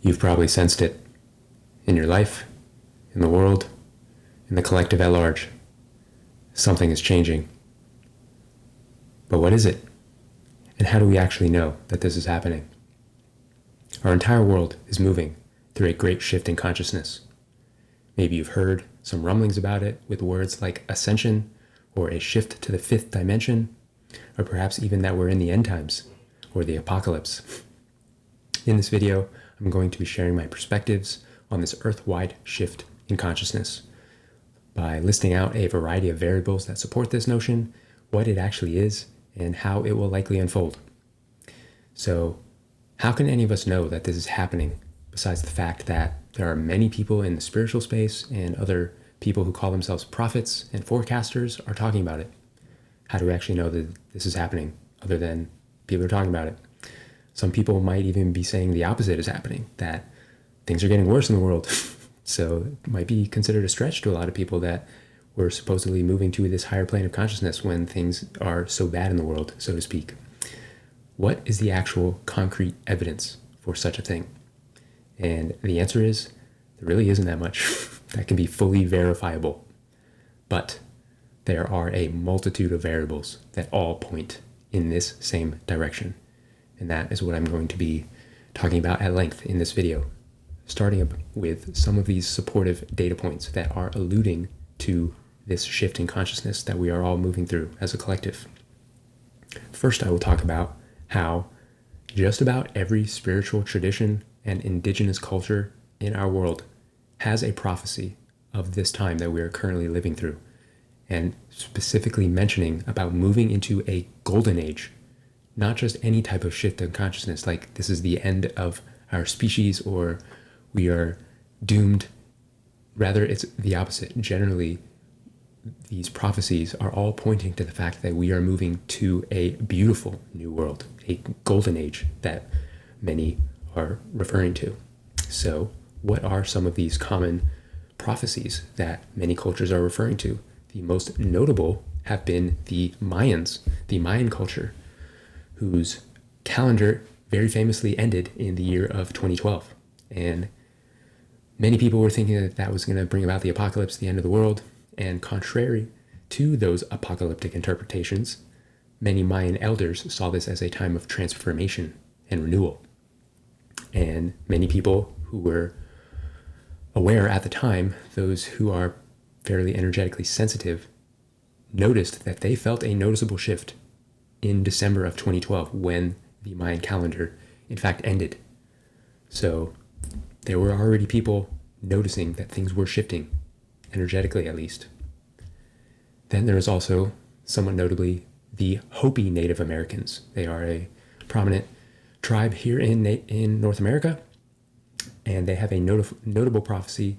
You've probably sensed it in your life, in the world, in the collective at large. Something is changing. But what is it? And how do we actually know that this is happening? Our entire world is moving through a great shift in consciousness. Maybe you've heard some rumblings about it with words like Ascension, or a shift to the fifth dimension, or perhaps even that we're in the end times, or the apocalypse. In this video, I'm going to be sharing my perspectives on this earth-wide shift in consciousness by listing out a variety of variables that support this notion, what it actually is, and how it will likely unfold. So, how can any of us know that this is happening, besides the fact that there are many people in the spiritual space and other people who call themselves prophets and forecasters are talking about it? How do we actually know that this is happening, other than people are talking about it? Some people might even be saying the opposite is happening, that things are getting worse in the world. So it might be considered a stretch to a lot of people that we're supposedly moving to this higher plane of consciousness when things are so bad in the world, so to speak. What is the actual concrete evidence for such a thing? And the answer is, there really isn't that much that can be fully verifiable. But there are a multitude of variables that all point in this same direction. And that is what I'm going to be talking about at length in this video, starting up with some of these supportive data points that are alluding to this shift in consciousness that we are all moving through as a collective. First, I will talk about how just about every spiritual tradition and indigenous culture in our world has a prophecy of this time that we are currently living through, and specifically mentioning about moving into a golden age, not just any type of shift in consciousness, like this is the end of our species or we are doomed. Rather, it's the opposite. Generally, these prophecies are all pointing to the fact that we are moving to a beautiful new world, a golden age that many are referring to. So, what are some of these common prophecies that many cultures are referring to? The most notable have been the Mayans, the Mayan culture, whose calendar very famously ended in the year of 2012. And many people were thinking that that was going to bring about the apocalypse, the end of the world. And contrary to those apocalyptic interpretations, many Mayan elders saw this as a time of transformation and renewal. And many people who were aware at the time, those who are fairly energetically sensitive, noticed that they felt a noticeable shift in December of 2012 when the Mayan calendar in fact ended. So there were already people noticing that things were shifting, energetically at least. Then there is also, somewhat notably, the Hopi Native Americans. They are a prominent tribe here in North America, and they have a notable prophecy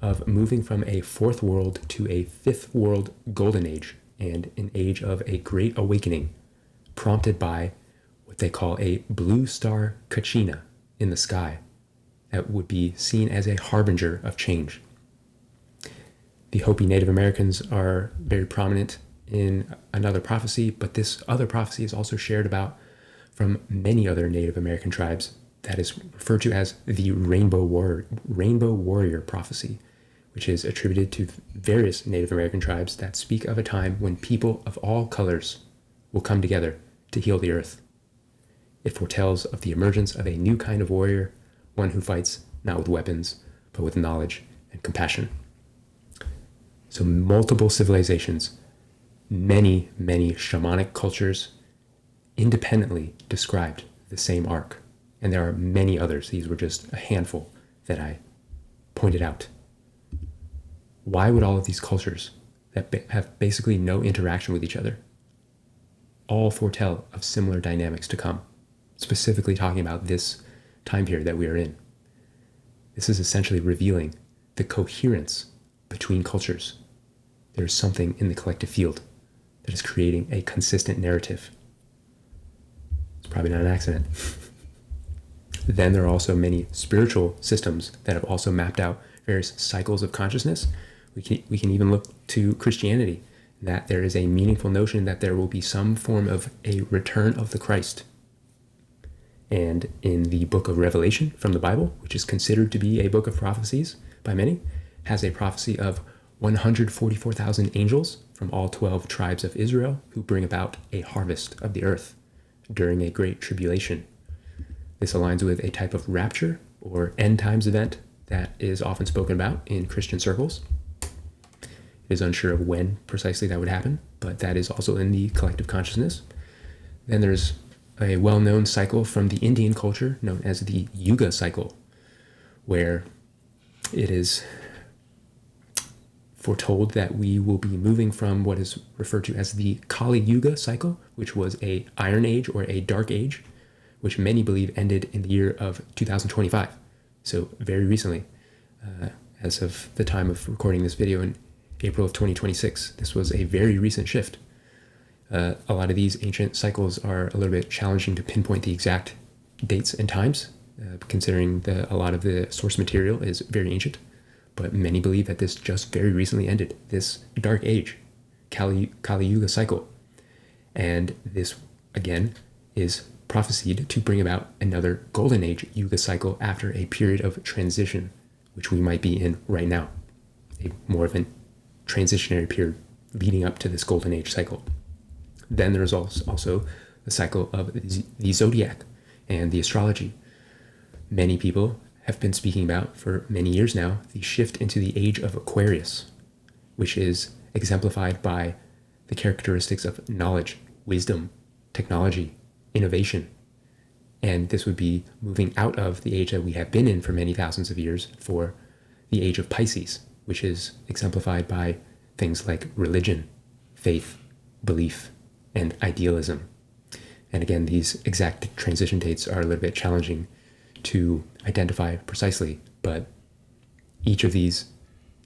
of moving from a fourth world to a fifth world golden age, and an age of a great awakening, prompted by what they call a blue star kachina in the sky that would be seen as a harbinger of change. The Hopi Native Americans are very prominent in another prophecy, but this other prophecy is also shared about from many other Native American tribes that is referred to as the Rainbow Warrior prophecy, which is attributed to various Native American tribes that speak of a time when people of all colors will come together to heal the earth. It foretells of the emergence of a new kind of warrior, one who fights not with weapons, but with knowledge and compassion. So multiple civilizations, many shamanic cultures independently described the same arc. And there are many others. These were just a handful that I pointed out. Why would all of these cultures that have basically no interaction with each other all foretell of similar dynamics to come, specifically talking about this time period that we are in? This is essentially revealing the coherence between cultures. There's something in the collective field that is creating a consistent narrative. It's probably not an accident. Then there are also many spiritual systems that have also mapped out various cycles of consciousness. We can even look to Christianity, that there is a meaningful notion that there will be some form of a return of the Christ. And in the book of Revelation from the Bible, which is considered to be a book of prophecies by many, has a prophecy of 144,000 angels from all 12 tribes of Israel who bring about a harvest of the earth during a great tribulation. This aligns with a type of rapture or end times event that is often spoken about in Christian circles. It is unsure of when precisely that would happen, but that is also in the collective consciousness. Then there's a well-known cycle from the Indian culture known as the Yuga cycle, where it is foretold that we will be moving from what is referred to as the Kali Yuga cycle, which was a Iron Age or a Dark Age, which many believe ended in the year of 2025. So very recently, as of the time of recording this video in April of 2026, this was a very recent shift. A lot of these ancient cycles are a little bit challenging to pinpoint the exact dates and times, considering a lot of the source material is very ancient. But many believe that this just very recently ended, this Dark Age, Kali Yuga cycle. And this, again, is prophesied to bring about another Golden Age Yuga cycle after a period of transition, which we might be in right now, more of a transitionary period leading up to this Golden Age cycle. Then there's also the cycle of the zodiac and the astrology. Many people have been speaking about for many years now the shift into the age of Aquarius, which is exemplified by the characteristics of knowledge, wisdom, technology, innovation. And this would be moving out of the age that we have been in for many thousands of years for the age of Pisces, which is exemplified by things like religion, faith, belief, and idealism. And again, these exact transition dates are a little bit challenging to identify precisely, but each of these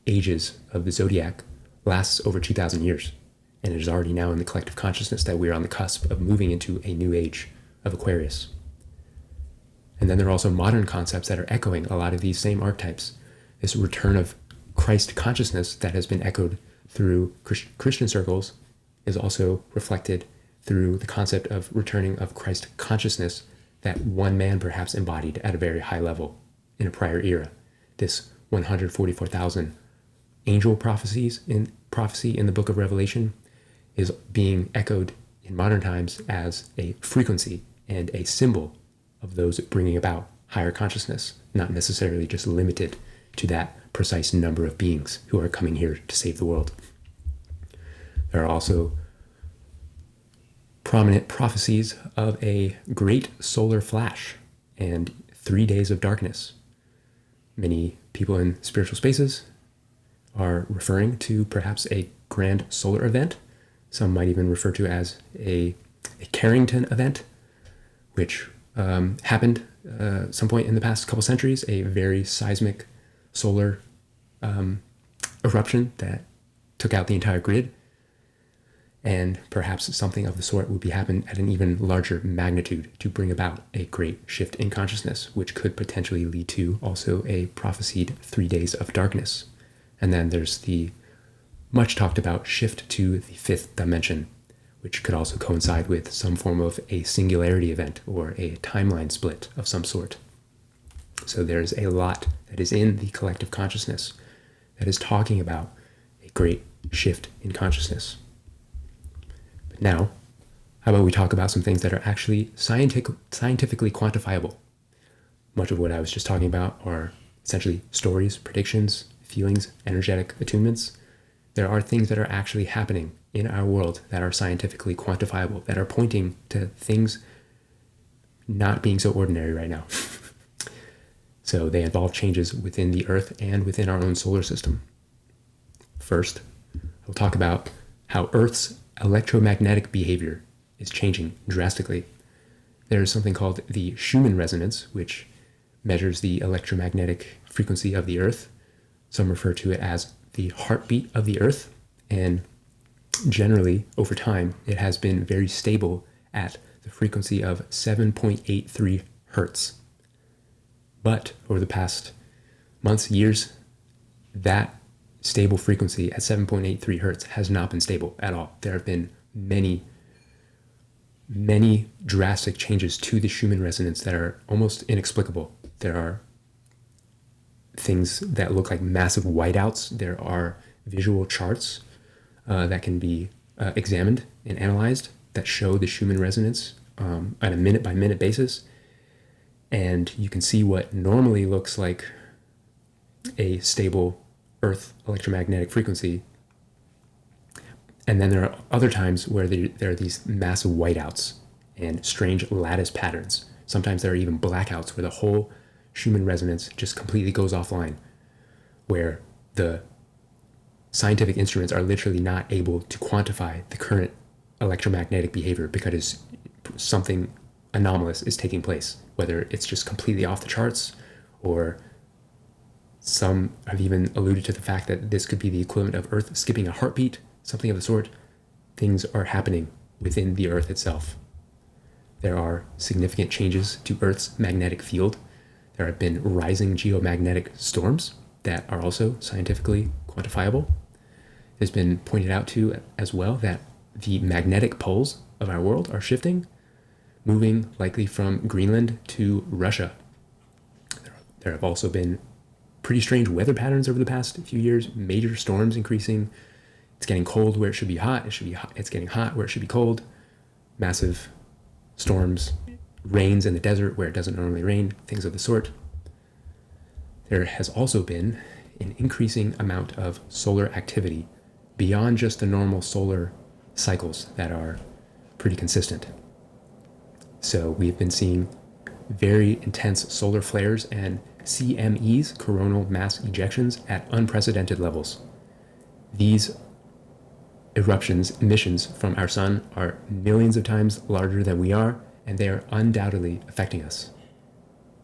ages of the zodiac lasts over 2,000 years, and it is already now in the collective consciousness that we are on the cusp of moving into a new age of Aquarius. And then there are also modern concepts that are echoing a lot of these same archetypes. This return of Christ consciousness that has been echoed through Christian circles is also reflected through the concept of returning of Christ consciousness that one man perhaps embodied at a very high level in a prior era. This 144,000 angel prophecy in the book of Revelation is being echoed in modern times as a frequency and a symbol of those bringing about higher consciousness, not necessarily just limited to that precise number of beings who are coming here to save the world. There are also prominent prophecies of a great solar flash and 3 days of darkness. Many people in spiritual spaces are referring to perhaps a grand solar event. Some might even refer to as a Carrington event, which happened some point in the past couple centuries, a very seismic solar eruption that took out the entire grid. And perhaps something of the sort would be happen at an even larger magnitude to bring about a great shift in consciousness, which could potentially lead to also a prophesied 3 days of darkness. And then there's the much talked about shift to the fifth dimension, which could also coincide with some form of a singularity event or a timeline split of some sort. So there's a lot that is in the collective consciousness that is talking about a great shift in consciousness. But now, how about we talk about some things that are actually scientifically quantifiable? Much of what I was just talking about are essentially stories, predictions, feelings, energetic attunements. There are things that are actually happening in our world that are scientifically quantifiable, that are pointing to things not being so ordinary right now. So they involve changes within the Earth and within our own solar system. First, I'll talk about how Earth's electromagnetic behavior is changing drastically. There is something called the Schumann resonance, which measures the electromagnetic frequency of the Earth. Some refer to it as the heartbeat of the Earth, and generally, over time, it has been very stable at the frequency of 7.83 hertz. But over the past months, years, that stable frequency at 7.83 hertz has not been stable at all. There have been many many drastic changes to the Schumann resonance that are almost inexplicable. There are things that look like massive whiteouts. There are visual charts that can be examined and analyzed that show the Schumann resonance on a minute-by-minute basis. And you can see what normally looks like a stable Earth electromagnetic frequency. And then there are other times where there are these massive whiteouts and strange lattice patterns. Sometimes there are even blackouts where the whole Schumann resonance just completely goes offline, where the scientific instruments are literally not able to quantify the current electromagnetic behavior because something anomalous is taking place, whether it's just completely off the charts, or some have even alluded to the fact that this could be the equivalent of Earth skipping a heartbeat, something of the sort. Things are happening within the Earth itself. There are significant changes to Earth's magnetic field. There have been rising geomagnetic storms that are also scientifically quantifiable. It's been pointed out too as well that the magnetic poles of our world are shifting, moving likely from Greenland to Russia. There have also been pretty strange weather patterns over the past few years, major storms increasing. It's getting cold where it should be hot. It's getting hot where it should be cold. Massive storms, rains in the desert where it doesn't normally rain, things of the sort. There has also been an increasing amount of solar activity beyond just the normal solar cycles that are pretty consistent. So we've been seeing very intense solar flares and CMEs, coronal mass ejections, at unprecedented levels. These emissions from our sun are millions of times larger than we are, and they are undoubtedly affecting us.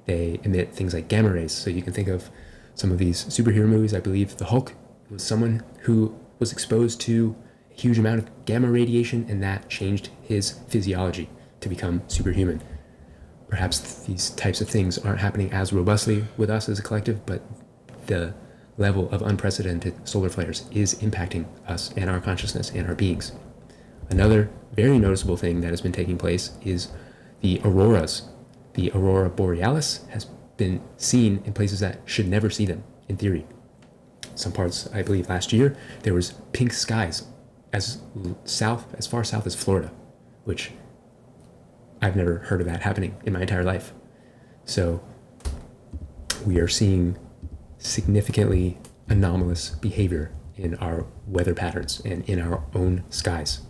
They emit things like gamma rays, so you can think of some of these superhero movies. I believe the Hulk was someone who was exposed to a huge amount of gamma radiation, and that changed his physiology to become superhuman. Perhaps these types of things aren't happening as robustly with us as a collective, but the level of unprecedented solar flares is impacting us and our consciousness and our beings. Another very noticeable thing that has been taking place is the auroras. The aurora borealis has been seen in places that should never see them, in theory. Some parts, I believe last year, there was pink skies as far south as Florida, which I've never heard of that happening in my entire life. So we are seeing significantly anomalous behavior in our weather patterns and in our own skies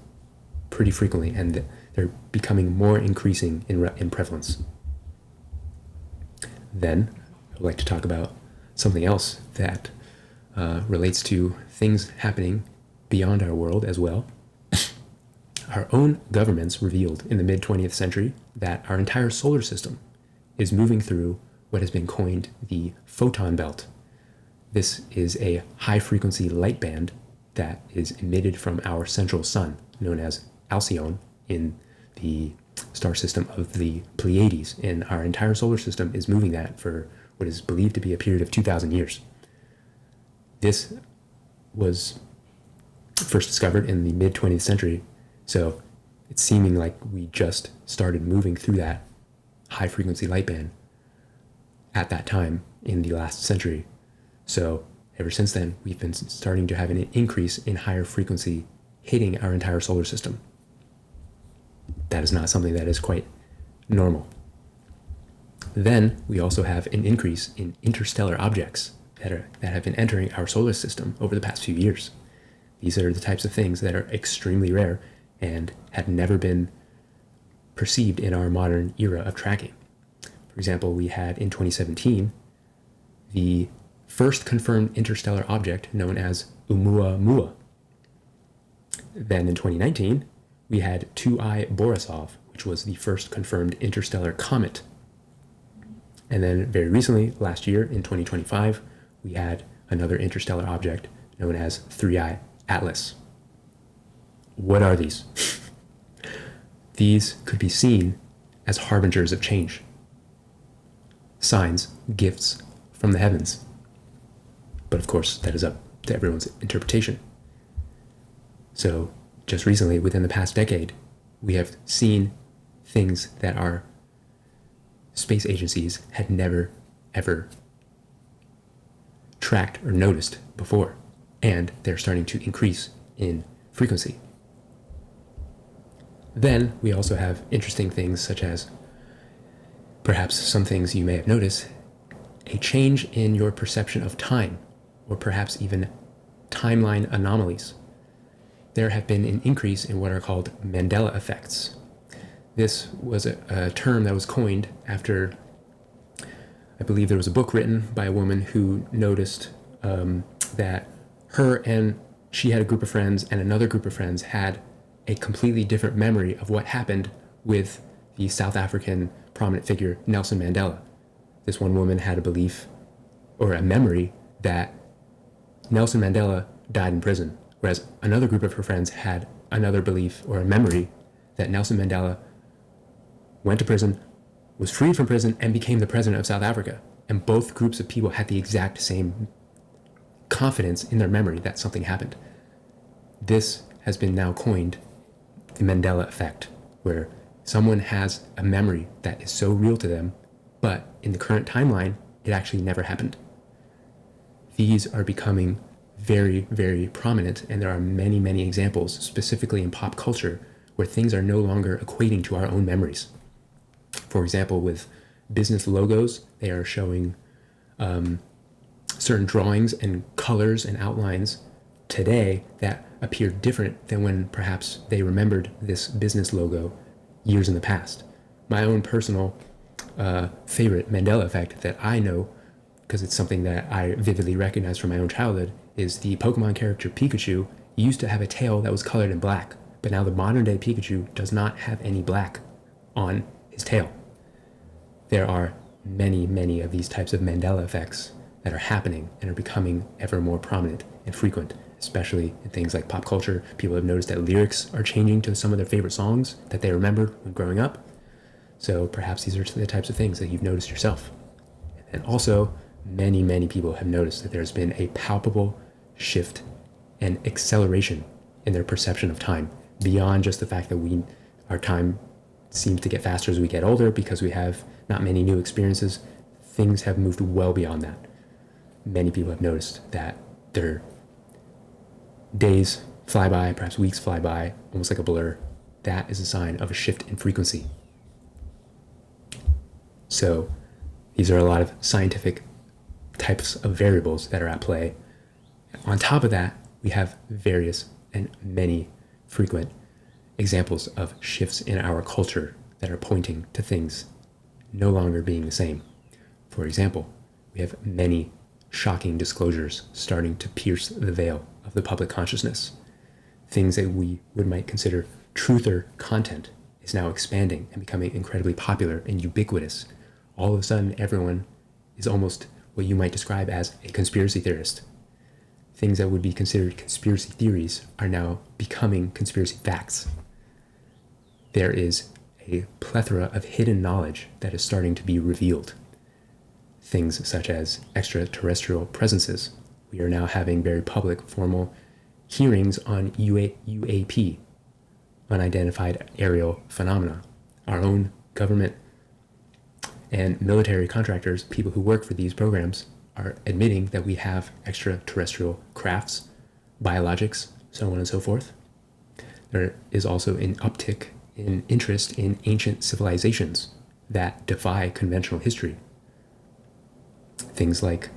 pretty frequently, and they're becoming more increasing in prevalence. Then I'd like to talk about something else that relates to things happening beyond our world as well. Our own governments revealed in the mid-20th century that our entire solar system is moving through what has been coined the photon belt. This is a high-frequency light band that is emitted from our central sun, known as Alcyone, in the star system of the Pleiades, and our entire solar system is moving that for what is believed to be a period of 2,000 years. This was first discovered in the mid-20th century, so it's seeming like we just started moving through that high-frequency light band at that time in the last century. So ever since then, we've been starting to have an increase in higher frequency hitting our entire solar system. That is not something that is quite normal. Then we also have an increase in interstellar objects that have been entering our solar system over the past few years. These are the types of things that are extremely rare and had never been perceived in our modern era of tracking. For example, we had in 2017 the first confirmed interstellar object known as Oumuamua. Then in 2019, we had 2I Borisov, which was the first confirmed interstellar comet. And then very recently, last year in 2025, we had another interstellar object known as 3I Atlas. What are these? These could be seen as harbingers of change, signs, gifts from the heavens. But of course, that is up to everyone's interpretation. So just recently, within the past decade, we have seen things that our space agencies had never, ever tracked or noticed before. And they're starting to increase in frequency. Then we also have interesting things such as, perhaps some things you may have noticed, a change in your perception of time, or perhaps even timeline anomalies. There have been an increase in what are called Mandela effects. This was a term that was coined after, I believe there was a book written by a woman who noticed that she had a group of friends and another group of friends had a completely different memory of what happened with the South African prominent figure Nelson Mandela. This one woman had a belief or a memory that Nelson Mandela died in prison, whereas another group of her friends had another belief or a memory that Nelson Mandela went to prison, was freed from prison, and became the president of South Africa. And both groups of people had the exact same confidence in their memory that something happened. This has been now coined the Mandela effect, where someone has a memory that is so real to them, but in the current timeline, it actually never happened. These are becoming very, very prominent, and there are many, many examples, specifically in pop culture, where things are no longer equating to our own memories. For example, with business logos, they are showing certain drawings and colors and outlines today that appear different than when perhaps they remembered this business logo years in the past. My own personal favorite Mandela effect that I know, because it's something that I vividly recognize from my own childhood, is the Pokemon character Pikachu used to have a tail that was colored in black, but now the modern day Pikachu does not have any black on his tail. There are many, many of these types of Mandela effects that are happening and are becoming ever more prominent and frequent, especially in things like pop culture. People have noticed that lyrics are changing to some of their favorite songs that they remembered when growing up. So perhaps these are the types of things that you've noticed yourself. And also, many, many people have noticed that there's been a palpable shift and acceleration in their perception of time, beyond just the fact that our time seems to get faster as we get older because we have not many new experiences. Things have moved well beyond that. Many people have noticed that their days fly by, perhaps weeks fly by, almost like a blur. That is a sign of a shift in frequency. So these are a lot of scientific types of variables that are at play. On top of that, we have various and many frequent examples of shifts in our culture that are pointing to things no longer being the same. For example, we have many shocking disclosures starting to pierce the veil of the public consciousness. Things that we might consider truther content is now expanding and becoming incredibly popular and ubiquitous. All of a sudden, everyone is almost what you might describe as a conspiracy theorist. Things that would be considered conspiracy theories are now becoming conspiracy facts. There is a plethora of hidden knowledge that is starting to be revealed. Things such as extraterrestrial presences. We are now having very public, formal hearings on UAP, unidentified aerial phenomena. Our own government and military contractors, people who work for these programs, are admitting that we have extraterrestrial crafts, biologics, so on and so forth. There is also an uptick in interest in ancient civilizations that defy conventional history. Things like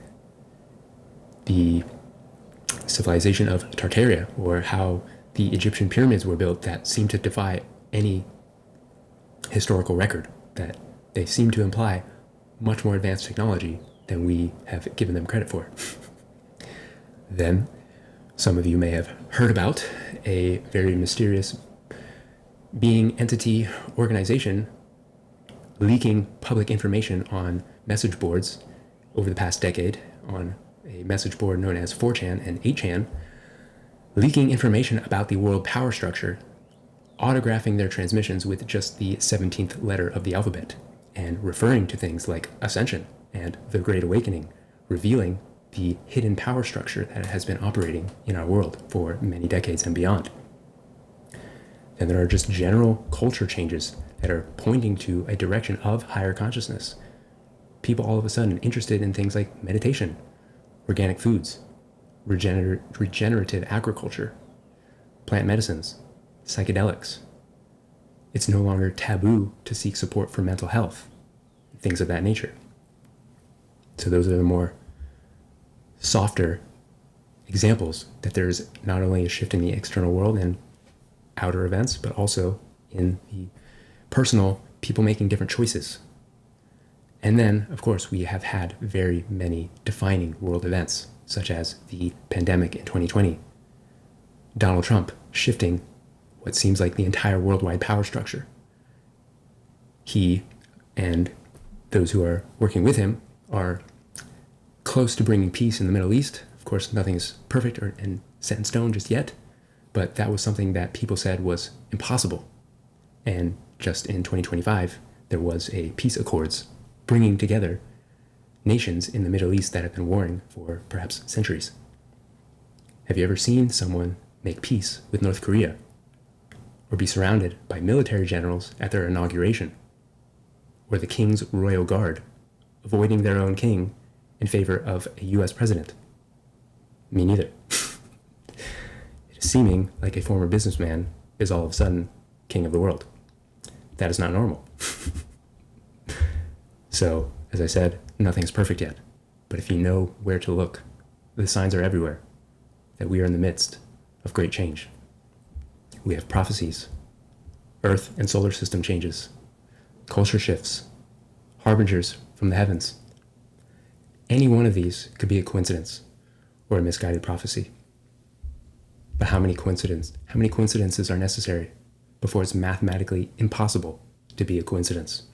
the civilization of Tartaria, or how the Egyptian pyramids were built, that seem to defy any historical record, that they seem to imply much more advanced technology than we have given them credit for. Then, some of you may have heard about a very mysterious being, entity, organization leaking public information on message boards over the past decade, on a message board known as 4chan and 8chan, leaking information about the world power structure, autographing their transmissions with just the 17th letter of the alphabet, and referring to things like Ascension and the Great Awakening, revealing the hidden power structure that has been operating in our world for many decades and beyond. Then there are just general culture changes that are pointing to a direction of higher consciousness. People all of a sudden interested in things like meditation, organic foods, regenerative agriculture, plant medicines, psychedelics. It's no longer taboo to seek support for mental health, things of that nature. So those are the more softer examples that there's not only a shift in the external world and outer events, but also in the personal, people making different choices. And then, of course, we have had very many defining world events, such as the pandemic in 2020, Donald Trump shifting what seems like the entire worldwide power structure. He and those who are working with him are close to bringing peace in the Middle East. Of course, nothing is perfect and set in stone just yet, but that was something that people said was impossible. And just in 2025, there was a peace accords bringing together nations in the Middle East that have been warring for perhaps centuries. Have you ever seen someone make peace with North Korea, or be surrounded by military generals at their inauguration, or the king's royal guard avoiding their own king in favor of a US president? Me neither. It is seeming like a former businessman is all of a sudden king of the world. That is not normal. So, as I said, nothing's perfect yet. But if you know where to look, the signs are everywhere that we are in the midst of great change. We have prophecies, Earth and solar system changes, culture shifts, harbingers from the heavens. Any one of these could be a coincidence or a misguided prophecy. But how many coincidences are necessary before it's mathematically impossible to be a coincidence?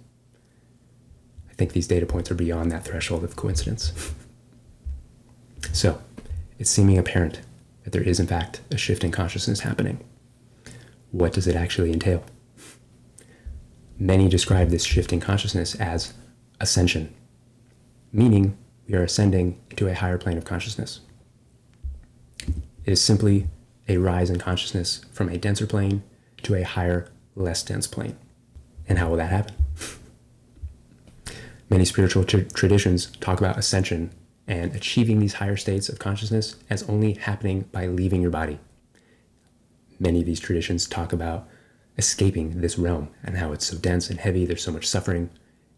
I think these data points are beyond that threshold of coincidence. So, it's seeming apparent that there is in fact a shift in consciousness happening. What does it actually entail? Many describe this shift in consciousness as ascension, meaning we are ascending into a higher plane of consciousness. It is simply a rise in consciousness from a denser plane to a higher, less dense plane. And how will that happen? Many spiritual traditions talk about ascension and achieving these higher states of consciousness as only happening by leaving your body. Many of these traditions talk about escaping this realm and how it's so dense and heavy, there's so much suffering,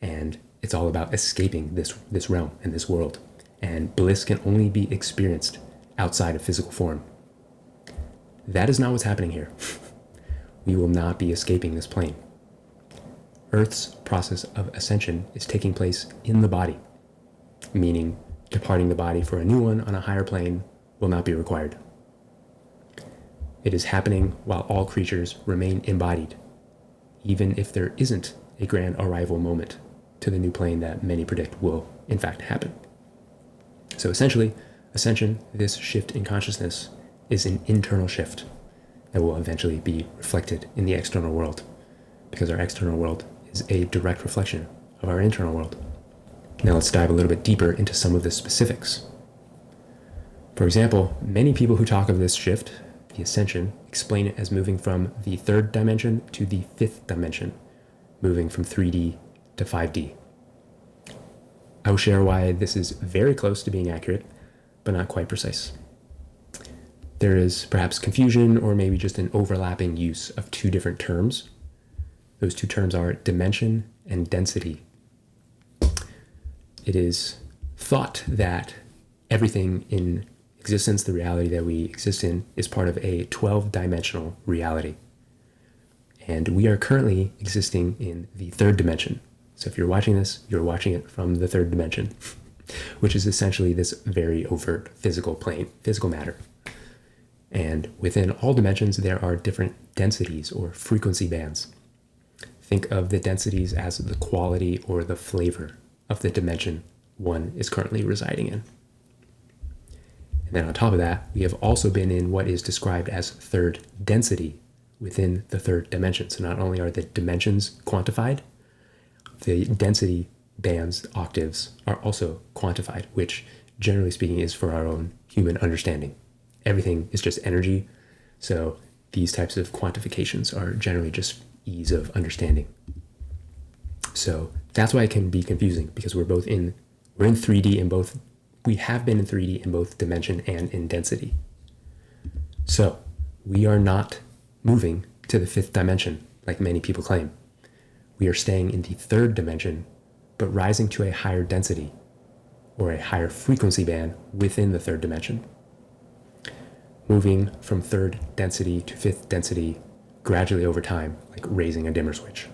and it's all about escaping this realm and this world. And bliss can only be experienced outside of physical form. That is not what's happening here. We will not be escaping this plane. Earth's process of ascension is taking place in the body, meaning departing the body for a new one on a higher plane will not be required. It is happening while all creatures remain embodied, even if there isn't a grand arrival moment to the new plane that many predict will in fact happen. So essentially, ascension, this shift in consciousness, is an internal shift that will eventually be reflected in the external world, because our external world is a direct reflection of our internal world. Now let's dive a little bit deeper into some of the specifics. For example, many people who talk of this shift, the ascension, explain it as moving from the third dimension to the fifth dimension, moving from 3D to 5D. I will share why this is very close to being accurate, but not quite precise. There is perhaps confusion or maybe just an overlapping use of two different terms. Those two terms are dimension and density. It is thought that everything in existence, the reality that we exist in, is part of a 12-dimensional reality. And we are currently existing in the third dimension. So if you're watching this, you're watching it from the third dimension, which is essentially this very overt physical plane, physical matter. And within all dimensions, there are different densities or frequency bands. Think of the densities as the quality or the flavor of the dimension one is currently residing in. And then on top of that, we have also been in what is described as third density within the third dimension. So not only are the dimensions quantified, the density bands, octaves, are also quantified, which generally speaking is for our own human understanding. Everything is just energy, so these types of quantifications are generally just ease of understanding. So that's why it can be confusing, because we're in 3D in both, we have been in 3D in both dimension and in density. So we are not moving to the 5th dimension like many people claim. We are staying in the 3rd dimension, but rising to a higher density or a higher frequency band within the 3rd dimension. Moving from 3rd density to 5th density gradually over time, like raising a dimmer switch,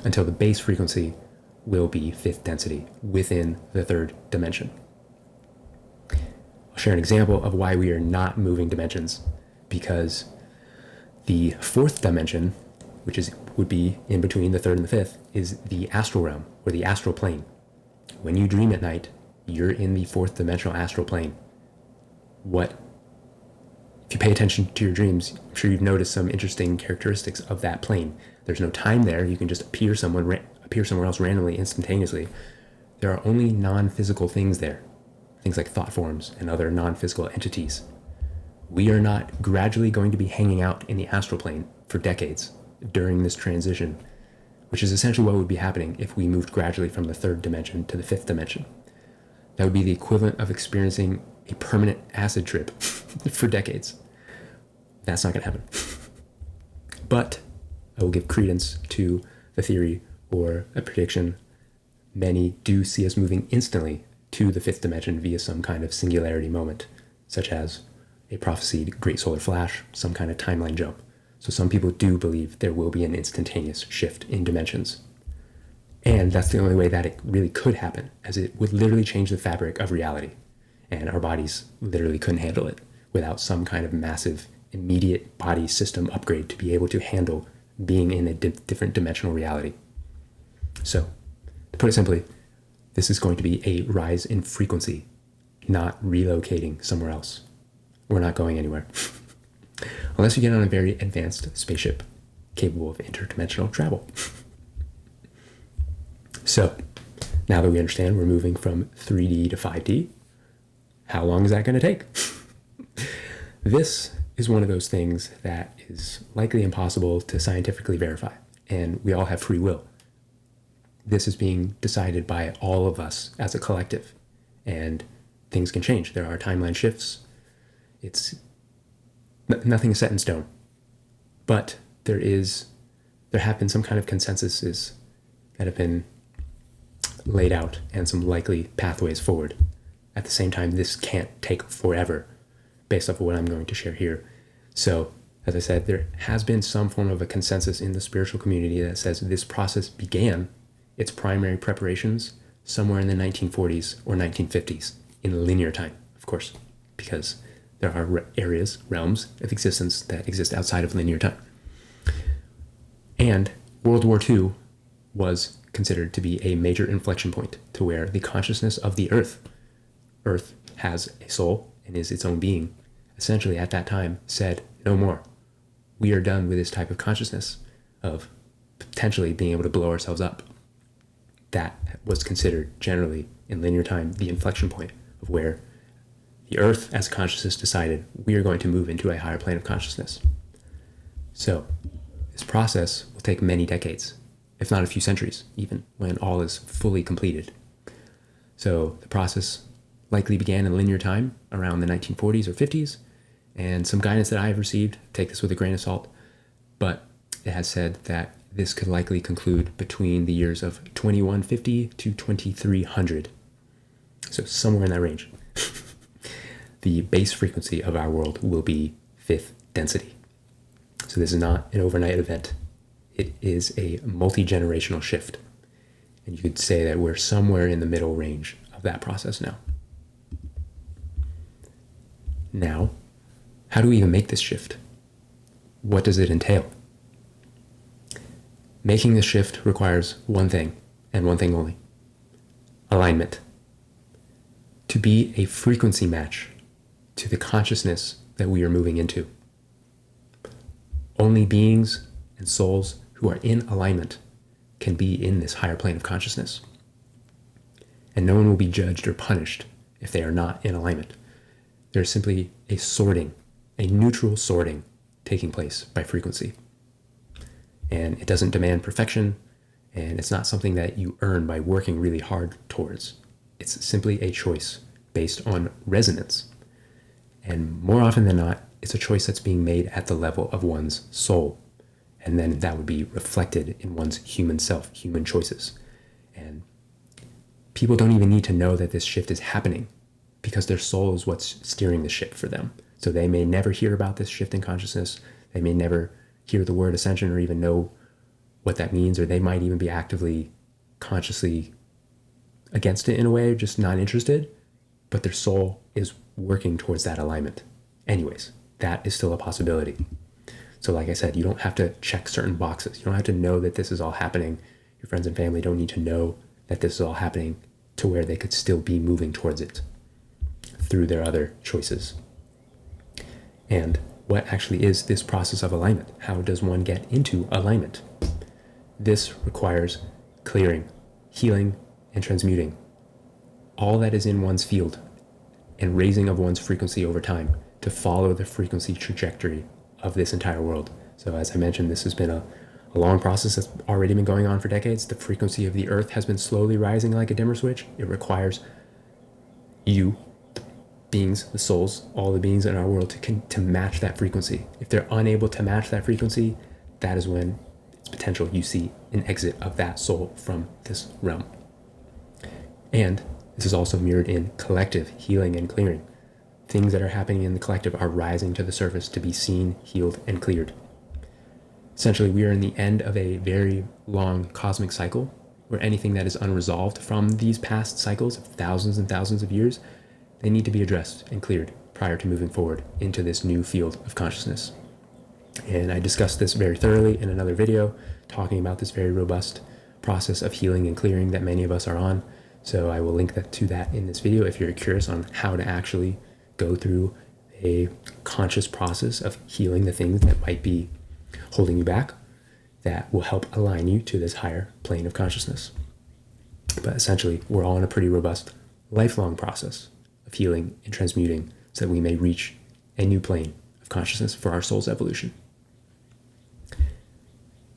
until the base frequency will be 5th density within the 3rd dimension. I'll share an example of why we are not moving dimensions, because the 4th dimension, which would be in between the 3rd and the 5th, is the astral realm, or the astral plane. When you dream at night, you're in the 4th dimensional astral plane. If you pay attention to your dreams, I'm sure you've noticed some interesting characteristics of that plane. There's no time there. You can just appear somewhere else randomly, instantaneously. There are only non-physical things there, things like thought forms and other non-physical entities. We are not gradually going to be hanging out in the astral plane for decades during this transition, which is essentially what would be happening if we moved gradually from the 3rd dimension to the 5th dimension. That would be the equivalent of experiencing a permanent acid trip for decades. That's not going to happen. But I will give credence to the theory or a prediction. Many do see us moving instantly to the 5th dimension via some kind of singularity moment, such as a prophesied great solar flash, some kind of timeline jump. So some people do believe there will be an instantaneous shift in dimensions. And that's the only way that it really could happen, as it would literally change the fabric of reality. And our bodies literally couldn't handle it without some kind of massive, immediate body system upgrade to be able to handle being in a different dimensional reality. So, to put it simply, this is going to be a rise in frequency, not relocating somewhere else. We're not going anywhere. Unless you get on a very advanced spaceship capable of interdimensional travel. So, now that we understand we're moving from 3D to 5D, how long is that going to take? This is one of those things that is likely impossible to scientifically verify, and we all have free will. This is being decided by all of us as a collective, and things can change. There are timeline shifts. Nothing is set in stone, but there have been some kind of consensuses that have been laid out and some likely pathways forward. At the same time, this can't take forever based off of what I'm going to share here. So, as I said, there has been some form of a consensus in the spiritual community that says this process began its primary preparations somewhere in the 1940s or 1950s in linear time, of course, because there are realms of existence that exist outside of linear time. And World War II was considered to be a major inflection point to where the consciousness of the Earth has a soul and is its own being, essentially at that time said, no more. We are done with this type of consciousness of potentially being able to blow ourselves up. That was considered generally in linear time the inflection point of where the Earth as a consciousness decided we are going to move into a higher plane of consciousness. So this process will take many decades, if not a few centuries, even when all is fully completed. So the process likely began in linear time around the 1940s or 50s, and some guidance that I have received, take this with a grain of salt, but it has said that this could likely conclude between the years of 2150 to 2300. So somewhere in that range. The base frequency of our world will be 5th density. So this is not an overnight event. It is a multi-generational shift. And you could say that we're somewhere in the middle range of that process now. Now, how do we even make this shift? What does it entail? Making this shift requires one thing, and one thing only: alignment. To be a frequency match to the consciousness that we are moving into. Only beings and souls who are in alignment can be in this higher plane of consciousness. And no one will be judged or punished if they are not in alignment. There's simply a neutral sorting taking place by frequency. And it doesn't demand perfection, and it's not something that you earn by working really hard towards. It's simply a choice based on resonance. And more often than not, it's a choice that's being made at the level of one's soul. And then that would be reflected in one's human self, human choices. And people don't even need to know that this shift is happening, because their soul is what's steering the ship for them. So they may never hear about this shift in consciousness. They may never hear the word ascension or even know what that means, or they might even be actively, consciously against it in a way, just not interested. But their soul is working towards that alignment. Anyways, that is still a possibility. So like I said, you don't have to check certain boxes. You don't have to know that this is all happening. Your friends and family don't need to know that this is all happening to where they could still be moving towards it through their other choices. And what actually is this process of alignment? How does one get into alignment? This requires clearing, healing, and transmuting all that is in one's field and raising of one's frequency over time to follow the frequency trajectory of this entire world. So as I mentioned, this has been a long process that's already been going on for decades. The frequency of the earth has been slowly rising like a dimmer switch. It requires you, the beings, the souls, all the beings in our world to match that frequency. If they're unable to match that frequency, that is when it's potential you see an exit of that soul from this realm. And this is also mirrored in collective healing and clearing. Things that are happening in the collective are rising to the surface to be seen, healed, and cleared. Essentially, we are in the end of a very long cosmic cycle where anything that is unresolved from these past cycles of thousands and thousands of years, they need to be addressed and cleared prior to moving forward into this new field of consciousness. And I discussed this very thoroughly in another video, talking about this very robust process of healing and clearing that many of us are on. So I will link to that in this video if you're curious on how to actually go through a conscious process of healing the things that might be holding you back, that will help align you to this higher plane of consciousness. But essentially, we're all in a pretty robust, lifelong process of healing and transmuting so that we may reach a new plane of consciousness for our soul's evolution.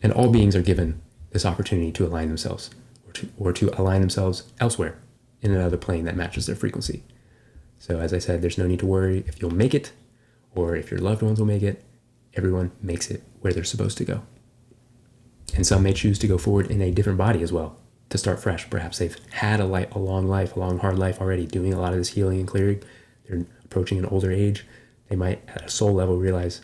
And all beings are given this opportunity to align themselves or to align themselves elsewhere in another plane that matches their frequency. So as I said, there's no need to worry if you'll make it or if your loved ones will make it. Everyone makes it where they're supposed to go. And some may choose to go forward in a different body as well, to start fresh. Perhaps they've had a long life, a long, hard life already, doing a lot of this healing and clearing. They're approaching an older age. They might, at a soul level, realize,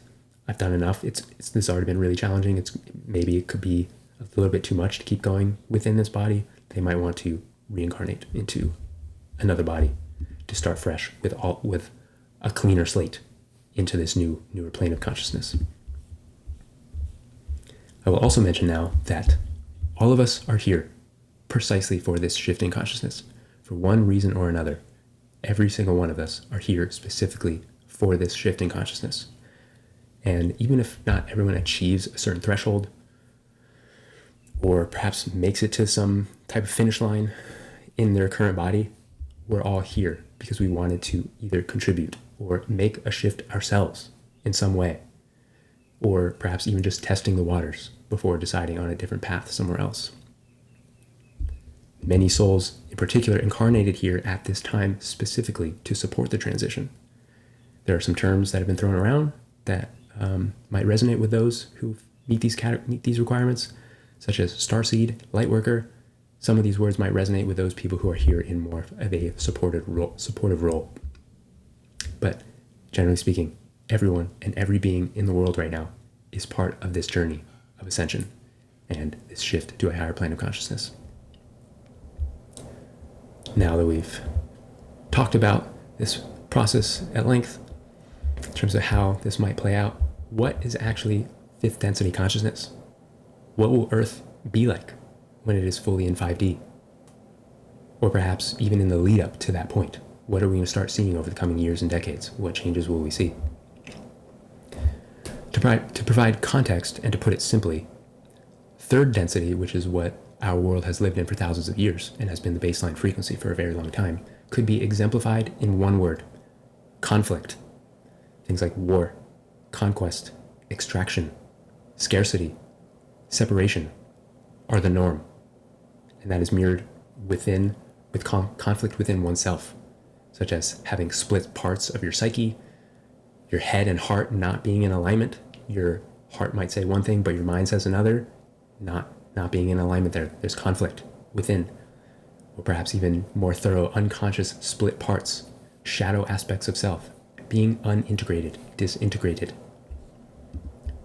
I've done enough. This has already been really challenging. Maybe it could be a little bit too much to keep going within this body. They might want to reincarnate into another body to start fresh with a cleaner slate into this newer plane of consciousness. I will also mention now that all of us are here precisely for this shift in consciousness. For one reason or another, every single one of us are here specifically for this shift in consciousness. And even if not everyone achieves a certain threshold, or perhaps makes it to some type of finish line in their current body, we're all here because we wanted to either contribute or make a shift ourselves in some way, or perhaps even just testing the waters before deciding on a different path somewhere else. Many souls in particular incarnated here at this time specifically to support the transition. There are some terms that have been thrown around that might resonate with those who meet these requirements, such as starseed, lightworker. Some of these words might resonate with those people who are here in more of a supportive role. But generally speaking, everyone and every being in the world right now is part of this journey of ascension and this shift to a higher plane of consciousness. Now that we've talked about this process at length, in terms of how this might play out, what is actually fifth density consciousness? What will Earth be like when it is fully in 5D? Or perhaps even in the lead up to that point, what are we going to start seeing over the coming years and decades? What changes will we see? To provide context and to put it simply, third density, which is what our world has lived in for thousands of years and has been the baseline frequency for a very long time, could be exemplified in one word: conflict. Things like war, conquest, extraction, scarcity, separation are the norm, and that is mirrored within with conflict within oneself, such as having split parts of your psyche, your head and heart not being in alignment. Your heart might say one thing, but your mind says another, not being in alignment there. There's conflict within, or perhaps even more thorough, unconscious split parts, shadow aspects of self, being unintegrated, disintegrated.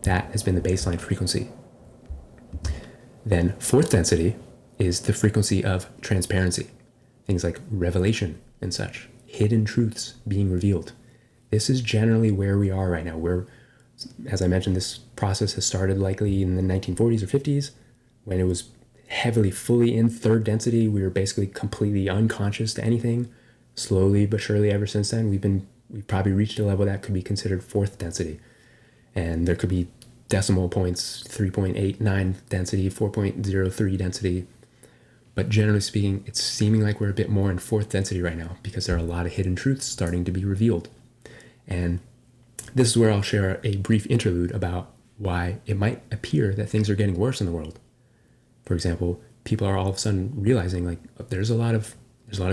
That has been the baseline frequency. Then fourth density is the frequency of transparency, things like revelation and such, hidden truths being revealed. This is generally where we are right now. Where, as I mentioned, this process has started likely in the 1940s or 50s, when it was heavily, fully in third density. We were basically completely unconscious to anything. Slowly but surely, ever since then, we've probably reached a level that could be considered fourth density. And there could be decimal points, 3.89 density, 4.03 density. But generally speaking, it's seeming like we're a bit more in fourth density right now, because there are a lot of hidden truths starting to be revealed. And this is where I'll share a brief interlude about why it might appear that things are getting worse in the world. For example, people are all of a sudden realizing, like, there's a lot of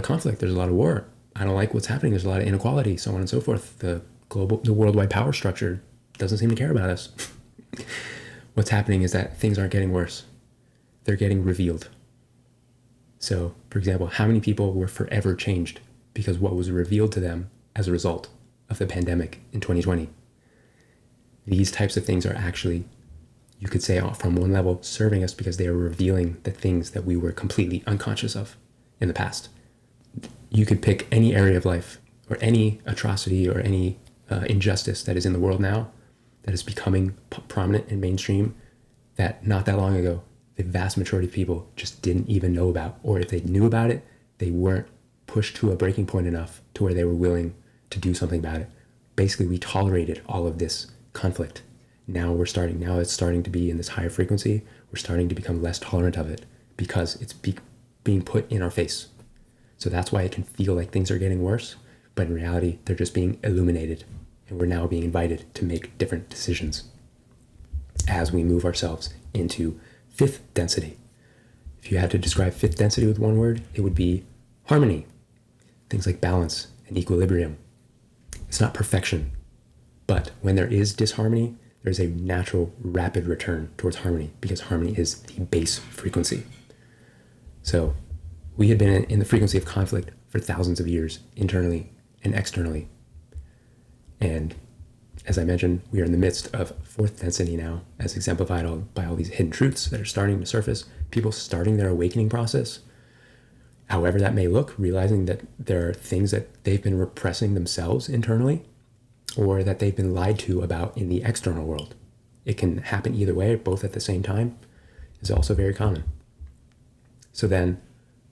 conflict, there's a lot of war. I don't like what's happening. There's a lot of inequality, so on and so forth. The worldwide power structure doesn't seem to care about us. What's happening is that things aren't getting worse. They're getting revealed. So, for example, how many people were forever changed because what was revealed to them as a result of the pandemic in 2020? These types of things are actually, you could say, from one level, serving us, because they are revealing the things that we were completely unconscious of in the past. You could pick any area of life, or any atrocity, or any injustice that is in the world now that is becoming prominent and mainstream, that not that long ago, the vast majority of people just didn't even know about. Or if they knew about it, they weren't pushed to a breaking point enough to where they were willing to do something about it. Basically, we tolerated all of this conflict. Now it's starting to be in this higher frequency. We're starting to become less tolerant of it, because it's being put in our face. So that's why it can feel like things are getting worse, but in reality, they're just being illuminated, and we're now being invited to make different decisions as we move ourselves into fifth density. If you had to describe fifth density with one word, it would be harmony. Things like balance and equilibrium. It's not perfection, but when there is disharmony, there's a natural, rapid return towards harmony, because harmony is the base frequency. So we had been in the frequency of conflict for thousands of years, internally and externally. And as I mentioned, we are in the midst of fourth density now, as exemplified by all these hidden truths that are starting to surface, people starting their awakening process, however that may look, realizing that there are things that they've been repressing themselves internally, or that they've been lied to about in the external world. It can happen either way, both at the same time, is also very common. So then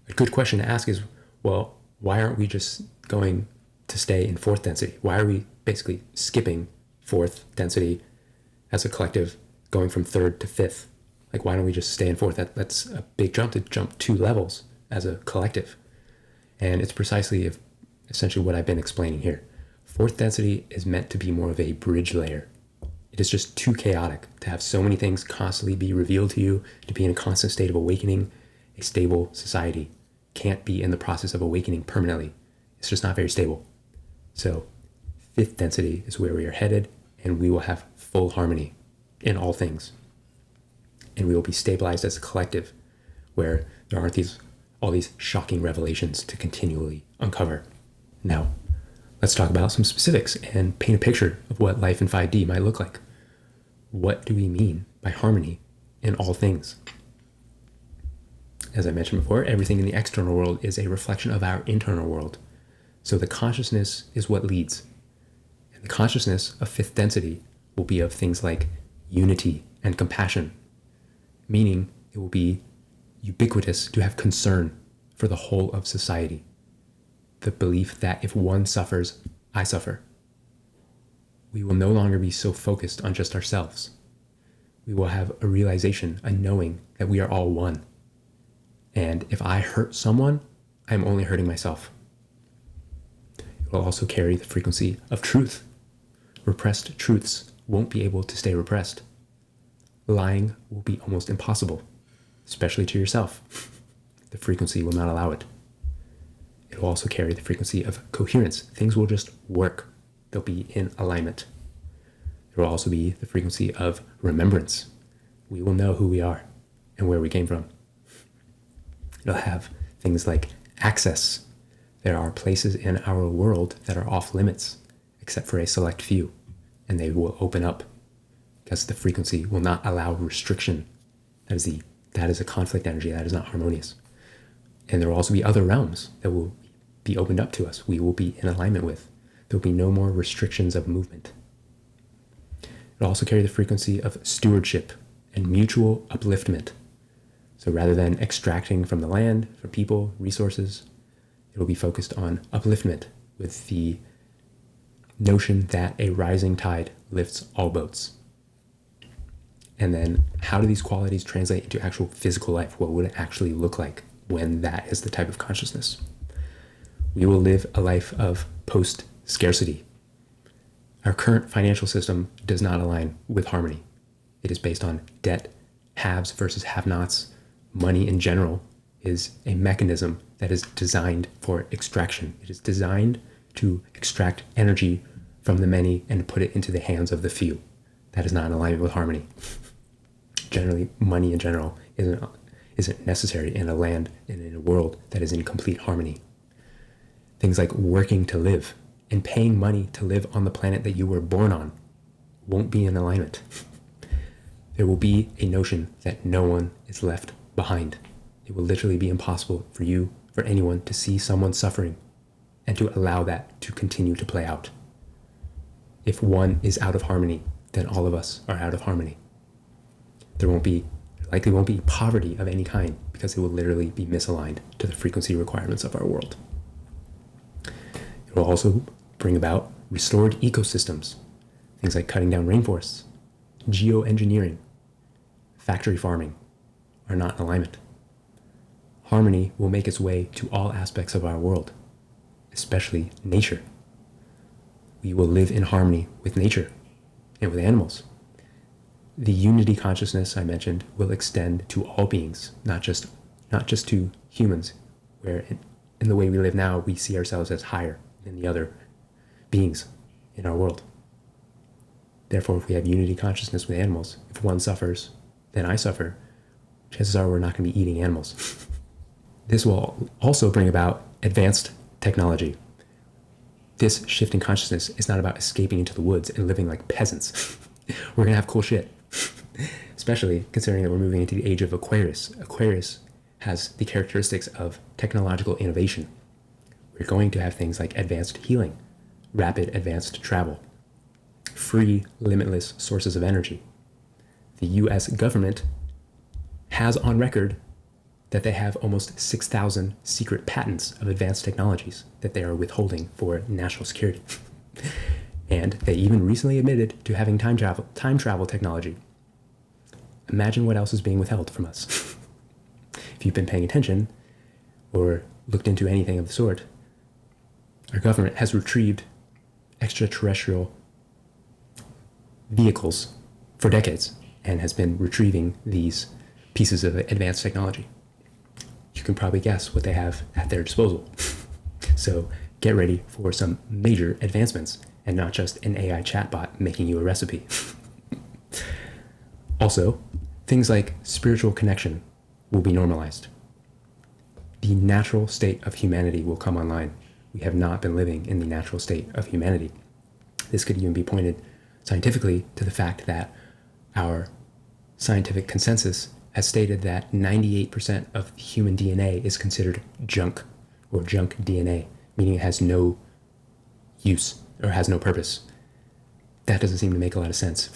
a good question to ask is, well, why aren't we just going to stay in fourth density? Why are we basically skipping fourth density as a collective, going from third to fifth? Like, why don't we just stay in fourth? That's a big jump, to jump 2 levels as a collective. And it's precisely essentially what I've been explaining here. Fourth density is meant to be more of a bridge layer. It is just too chaotic to have so many things constantly be revealed to you, to be in a constant state of awakening. A stable society can't be in the process of awakening permanently. It's just not very stable. So fifth density is where we are headed, and we will have full harmony in all things. And we will be stabilized as a collective, where there aren't all these shocking revelations to continually uncover. Now, let's talk about some specifics and paint a picture of what life in 5D might look like. What do we mean by harmony in all things? As I mentioned before, everything in the external world is a reflection of our internal world. So the consciousness is what leads. And the consciousness of fifth density will be of things like unity and compassion, meaning it will be ubiquitous to have concern for the whole of society. The belief that if one suffers, I suffer. We will no longer be so focused on just ourselves. We will have a realization, a knowing that we are all one. And if I hurt someone, I'm only hurting myself. It will also carry the frequency of truth. Repressed truths won't be able to stay repressed. lying will be almost impossible, especially to yourself. The frequency will not allow it. It will also carry the frequency of coherence. Things will just work. They'll be in alignment. There will also be the frequency of remembrance. We will know who we are and where we came from. It'll have things like access. There are places in our world that are off limits, except for a select few, and they will open up because the frequency will not allow restriction. That is a conflict energy. That is not harmonious. And there will also be other realms that will be opened up to us. We will be in alignment with. There will be no more restrictions of movement. It will also carry the frequency of stewardship and mutual upliftment. So rather than extracting from the land, from people, resources, it will be focused on upliftment with the notion that a rising tide lifts all boats. And then how do these qualities translate into actual physical life? What would it actually look like when that is the type of consciousness? We will live a life of post-scarcity. Our current financial system does not align with harmony. It is based on debt, haves versus have-nots. Money in general is a mechanism that is designed for extraction. It is designed to extract energy from the many and put it into the hands of the few. That is not in alignment with harmony. Generally, money in general isn't necessary in a land and in a world that is in complete harmony. Things like working to live and paying money to live on the planet that you were born on won't be in alignment. There will be a notion that no one is left behind. It will literally be impossible for anyone to see someone suffering and to allow that to continue to play out. If one is out of harmony, then all of us are out of harmony. There likely won't be poverty of any kind because it will literally be misaligned to the frequency requirements of our world. It will also bring about restored ecosystems, things like cutting down rainforests, geoengineering, factory farming are not in alignment. Harmony will make its way to all aspects of our world, especially nature. We will live in harmony with nature and with animals. The unity consciousness I mentioned will extend to all beings, not just to humans, where in the way we live now, we see ourselves as higher than the other beings in our world. Therefore, if we have unity consciousness with animals, if one suffers, then I suffer, chances are we're not going to be eating animals. This will also bring about advanced technology. This shift in consciousness is not about escaping into the woods and living like peasants. We're going to have cool shit. Especially considering that we're moving into the age of Aquarius. Aquarius has the characteristics of technological innovation. We're going to have things like advanced healing, rapid advanced travel, free, limitless sources of energy. The US government has on record that they have almost 6,000 secret patents of advanced technologies that they are withholding for national security. And they even recently admitted to having time travel technology. Imagine what else is being withheld from us. If you've been paying attention or looked into anything of the sort, our government has retrieved extraterrestrial vehicles for decades and has been retrieving these pieces of advanced technology. You can probably guess what they have at their disposal. So get ready for some major advancements and not just an AI chatbot making you a recipe. Also, things like spiritual connection will be normalized. The natural state of humanity will come online. We have not been living in the natural state of humanity. This could even be pointed scientifically to the fact that our scientific consensus has stated that 98% of human DNA is considered junk or junk DNA, meaning it has no use or has no purpose. That doesn't seem to make a lot of sense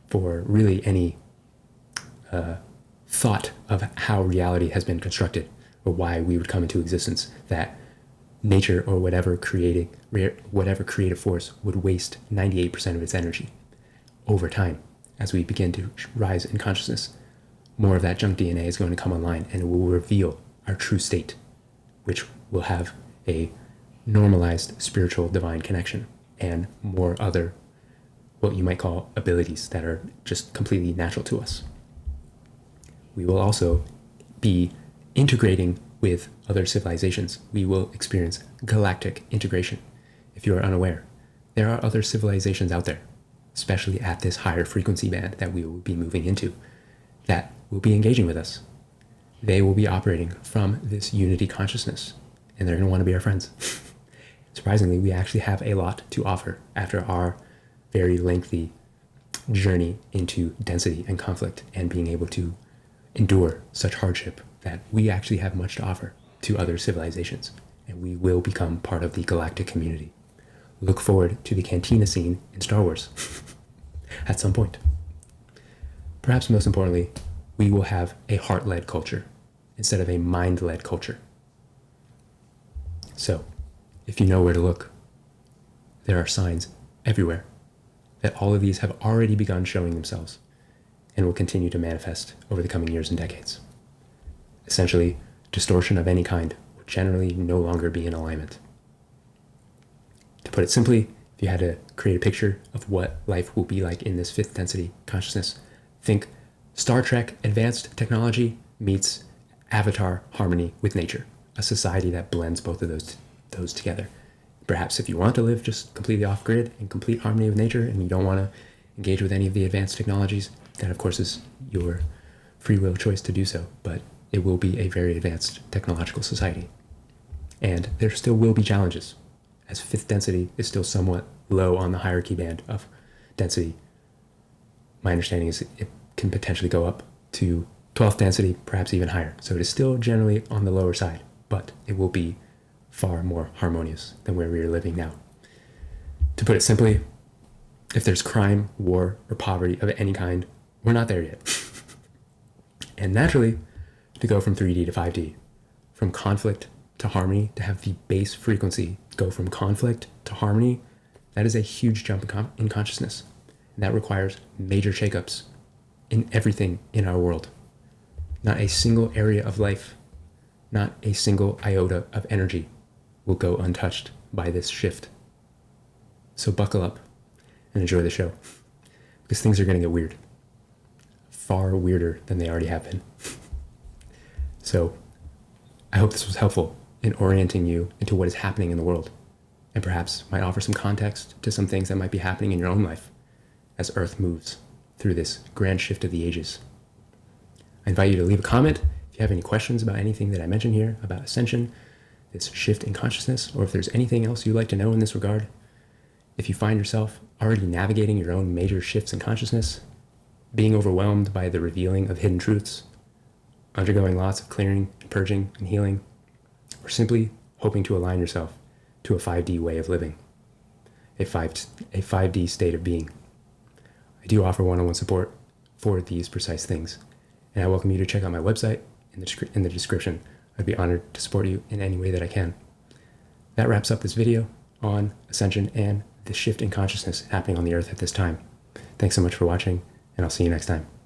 for really any thought of how reality has been constructed or why we would come into existence, that nature or whatever creative force would waste 98% of its energy. Over time, as we begin to rise in consciousness, more of that junk DNA is going to come online and it will reveal our true state, which will have a normalized spiritual divine connection and more other, what you might call abilities that are just completely natural to us. we will also be integrating with other civilizations. We will experience galactic integration. If you are unaware, there are other civilizations out there, especially at this higher frequency band that we will be moving into, that will be engaging with us. They will be operating from this unity consciousness, and they're going to want to be our friends. Surprisingly, we actually have a lot to offer after our very lengthy journey into density and conflict and being able to endure such hardship, that we actually have much to offer to other civilizations, and we will become part of the galactic community. Look forward to the cantina scene in Star Wars at some point. Perhaps most importantly, we will have a heart-led culture instead of a mind-led culture. So, if you know where to look, there are signs everywhere that all of these have already begun showing themselves and will continue to manifest over the coming years and decades. Essentially, distortion of any kind will generally no longer be in alignment. To put it simply, if you had to create a picture of what life will be like in this fifth density consciousness, think Star Trek advanced technology meets Avatar harmony with nature, a society that blends both of those together. Perhaps if you want to live just completely off-grid in complete harmony with nature and you don't want to engage with any of the advanced technologies, that of course is your free will choice to do so, but it will be a very advanced technological society. And there still will be challenges, as fifth density is still somewhat low on the hierarchy band of density. My understanding is it can potentially go up to 12th density, perhaps even higher. So it is still generally on the lower side, but it will be far more harmonious than where we are living now. To put it simply, if there's crime, war, or poverty of any kind, we're not there yet. And naturally, to go from 3D to 5D, from conflict to harmony, to have the base frequency go from conflict to harmony, that is a huge jump in consciousness. And that requires major shakeups in everything in our world. Not a single area of life, not a single iota of energy will go untouched by this shift. So buckle up and enjoy the show, because things are going to get weird. Far weirder than they already have been. So I hope this was helpful in orienting you into what is happening in the world, and perhaps might offer some context to some things that might be happening in your own life as Earth moves through this grand shift of the ages. I invite you to leave a comment if you have any questions about anything that I mentioned here about Ascension, this shift in consciousness, or if there's anything else you'd like to know in this regard. If you find yourself already navigating your own major shifts in consciousness, being overwhelmed by the revealing of hidden truths, undergoing lots of clearing and purging and healing, or simply hoping to align yourself to a 5D way of living, a 5D state of being, I do offer one-on-one support for these precise things, and I welcome you to check out my website in the description. I'd be honored to support you in any way that I can. That wraps up this video on Ascension and the shift in consciousness happening on the Earth at this time. Thanks so much for watching, and I'll see you next time.